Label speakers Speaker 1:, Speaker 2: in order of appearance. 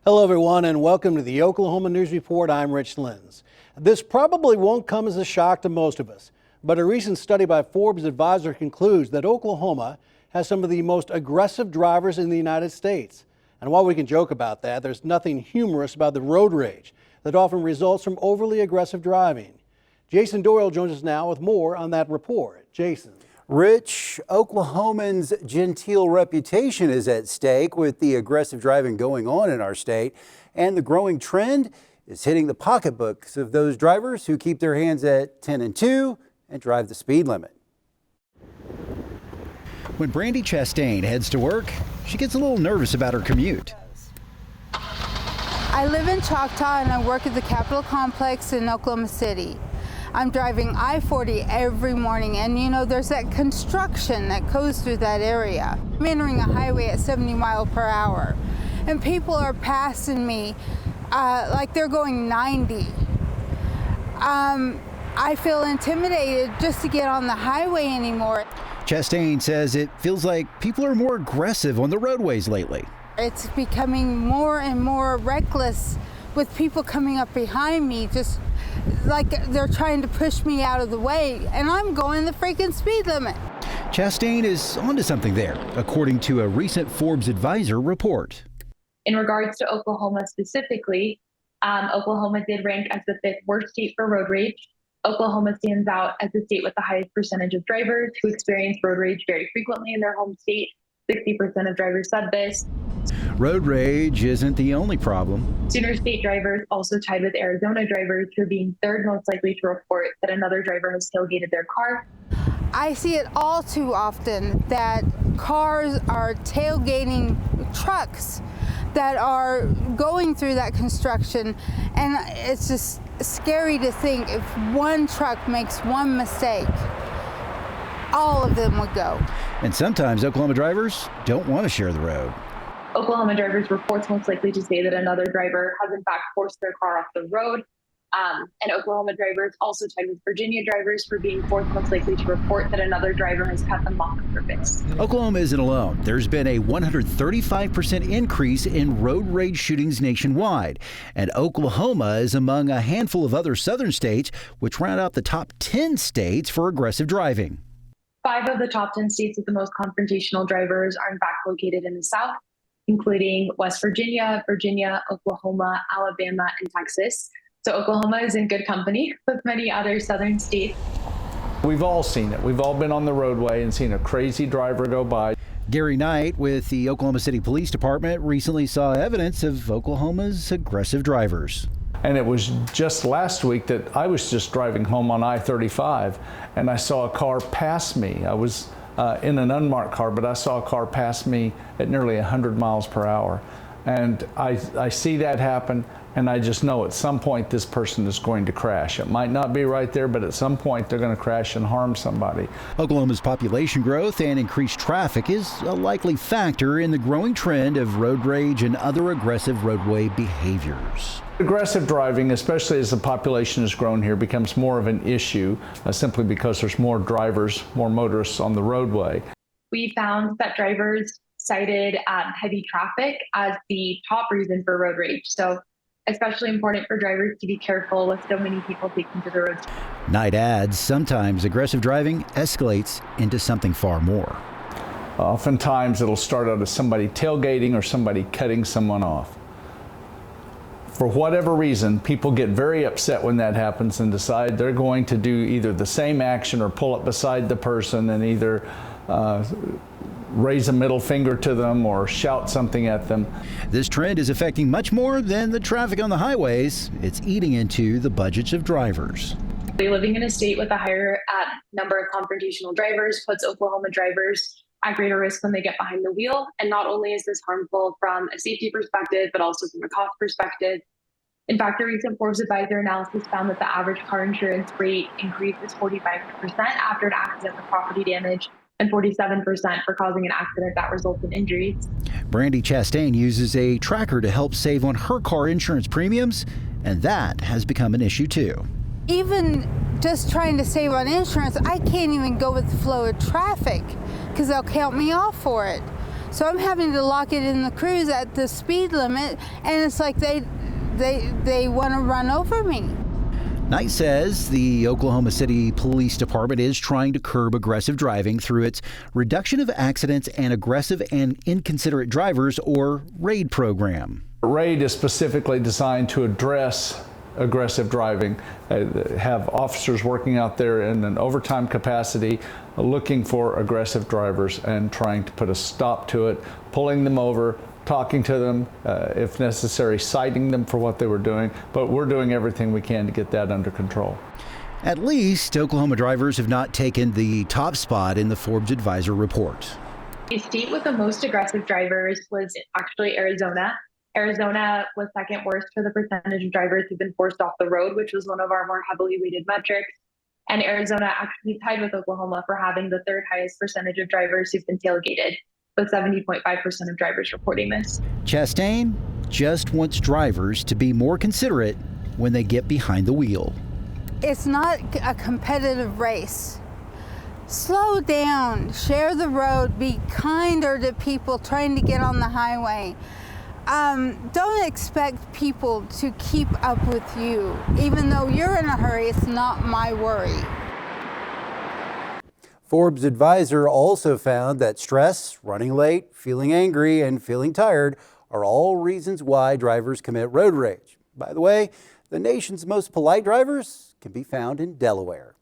Speaker 1: Hello, everyone, and welcome to the Oklahoma News Report. I'm Rich Lenz. This probably won't come as a shock to most of us, but a recent study by Forbes Advisor concludes that Oklahoma has some of the most aggressive drivers in the United States. And while we can joke about that, there's nothing humorous about the road rage that often results from overly aggressive driving. Jason Doyle joins us now with more on that report. Jason.
Speaker 2: Rich, Oklahomans' genteel reputation is at stake with the aggressive driving going on in our state, and the growing trend is hitting the pocketbooks of those drivers who keep their hands at 10 and 2 and drive the speed limit.
Speaker 3: When Brandy Chastain heads to work, she gets a little nervous about her commute.
Speaker 4: I live in Choctaw and I work at the Capitol Complex in Oklahoma City. I'm driving I-40 every morning, and you know, there's that construction that goes through that area. I'm entering a highway at 70 miles per hour, and people are passing me like they're going 90. I feel intimidated just to get on the highway anymore.
Speaker 3: Chastain says it feels like people are more aggressive on the roadways lately.
Speaker 4: It's becoming more and more reckless with people coming up behind me, just like they're trying to push me out of the way, and I'm going the freaking speed limit.
Speaker 3: Chastain is onto something there, according to a recent Forbes Advisor report.
Speaker 5: In regards to Oklahoma specifically, Oklahoma did rank as the 5th worst state for road rage. Oklahoma stands out as the state with the highest percentage of drivers who experience road rage very frequently in their home state. 60% of drivers said this.
Speaker 3: Road rage isn't the only problem.
Speaker 5: Sooner State drivers also tied with Arizona drivers for being 3rd most likely to report that another driver has tailgated their car.
Speaker 4: I see it all too often that cars are tailgating trucks that are going through that construction, and it's just scary to think if one truck makes one mistake, all of them would go.
Speaker 3: And sometimes Oklahoma drivers don't want to share the road.
Speaker 5: Oklahoma drivers reports most likely to say that another driver has in fact forced their car off the road. And Oklahoma drivers also tied with Virginia drivers for being 4th most likely to report that another driver has cut them off on purpose.
Speaker 3: Oklahoma isn't alone. There's been a 135% increase in road rage shootings nationwide. And Oklahoma is among a handful of other southern states which round out the top 10 states for aggressive driving.
Speaker 5: 5 of the top 10 states with the most confrontational drivers are in fact located in the South, including West Virginia, Virginia, Oklahoma, Alabama, and Texas. So Oklahoma is in good company with many other southern states.
Speaker 6: We've all seen it. We've all been on the roadway and seen a crazy driver go by.
Speaker 3: Gary Knight with the Oklahoma City Police Department recently saw evidence of Oklahoma's aggressive drivers.
Speaker 6: And it was just last week that I was just driving home on I-35 and I saw a car pass me. I was in an unmarked car, but I saw a car pass me at nearly 100 miles per hour. And I see that happen, and I just know at some point this person is going to crash. It might not be right there, but at some point they're going to crash and harm somebody.
Speaker 3: Oklahoma's population growth and increased traffic is a likely factor in the growing trend of road rage and other aggressive roadway behaviors.
Speaker 6: Aggressive driving, especially as the population has grown here, becomes more of an issue simply because there's more drivers, more motorists on the roadway.
Speaker 5: We found that drivers cited heavy traffic as the top reason for road rage. So especially important for drivers to be careful with so many people taking to the roads.
Speaker 3: Knight adds, sometimes aggressive driving escalates into something far more.
Speaker 6: Oftentimes it'll start out as somebody tailgating or somebody cutting someone off. For whatever reason, people get very upset when that happens and decide they're going to do either the same action or pull up beside the person and either raise a middle finger to them or shout something at them.
Speaker 3: This trend is affecting much more than the traffic on the highways. It's eating into the budgets of drivers.
Speaker 5: Living in a state with a higher number of confrontational drivers puts Oklahoma drivers at greater risk when they get behind the wheel. And not only is this harmful from a safety perspective, but also from a cost perspective. In fact, a recent Forbes Advisor analysis found that the average car insurance rate increases 45% after an accident with property damage and 47% for causing an accident that results in injuries.
Speaker 3: Brandy Chastain uses a tracker to help save on her car insurance premiums, and that has become an issue too.
Speaker 4: Even just trying to save on insurance, I can't even go with the flow of traffic because they'll count me off for it. So I'm having to lock it in the cruise at the speed limit, and it's like they want to run over me.
Speaker 3: Knight says the Oklahoma City Police Department is trying to curb aggressive driving through its Reduction of Accidents and Aggressive and Inconsiderate Drivers, or RAID program.
Speaker 6: RAID is specifically designed to address aggressive driving, have officers working out there in an overtime capacity, looking for aggressive drivers and trying to put a stop to it, pulling them over, talking to them, if necessary, citing them for what they were doing. But we're doing everything we can to get that under control.
Speaker 3: At least Oklahoma drivers have not taken the top spot in the Forbes Advisor report.
Speaker 5: The state with the most aggressive drivers was actually Arizona. Arizona was second worst for the percentage of drivers who've been forced off the road, which was one of our more heavily weighted metrics. And Arizona actually tied with Oklahoma for having the third highest percentage of drivers who've been tailgated, with 70.5% of drivers reporting this.
Speaker 3: Chastain just wants drivers to be more considerate when they get behind the wheel.
Speaker 4: It's not a competitive race. Slow down, share the road, be kinder to people trying to get on the highway. Don't expect people to keep up with you. Even though you're in a hurry, it's not my worry.
Speaker 2: Forbes Advisor also found that stress, running late, feeling angry, and feeling tired are all reasons why drivers commit road rage. By the way, the nation's most polite drivers can be found in Delaware.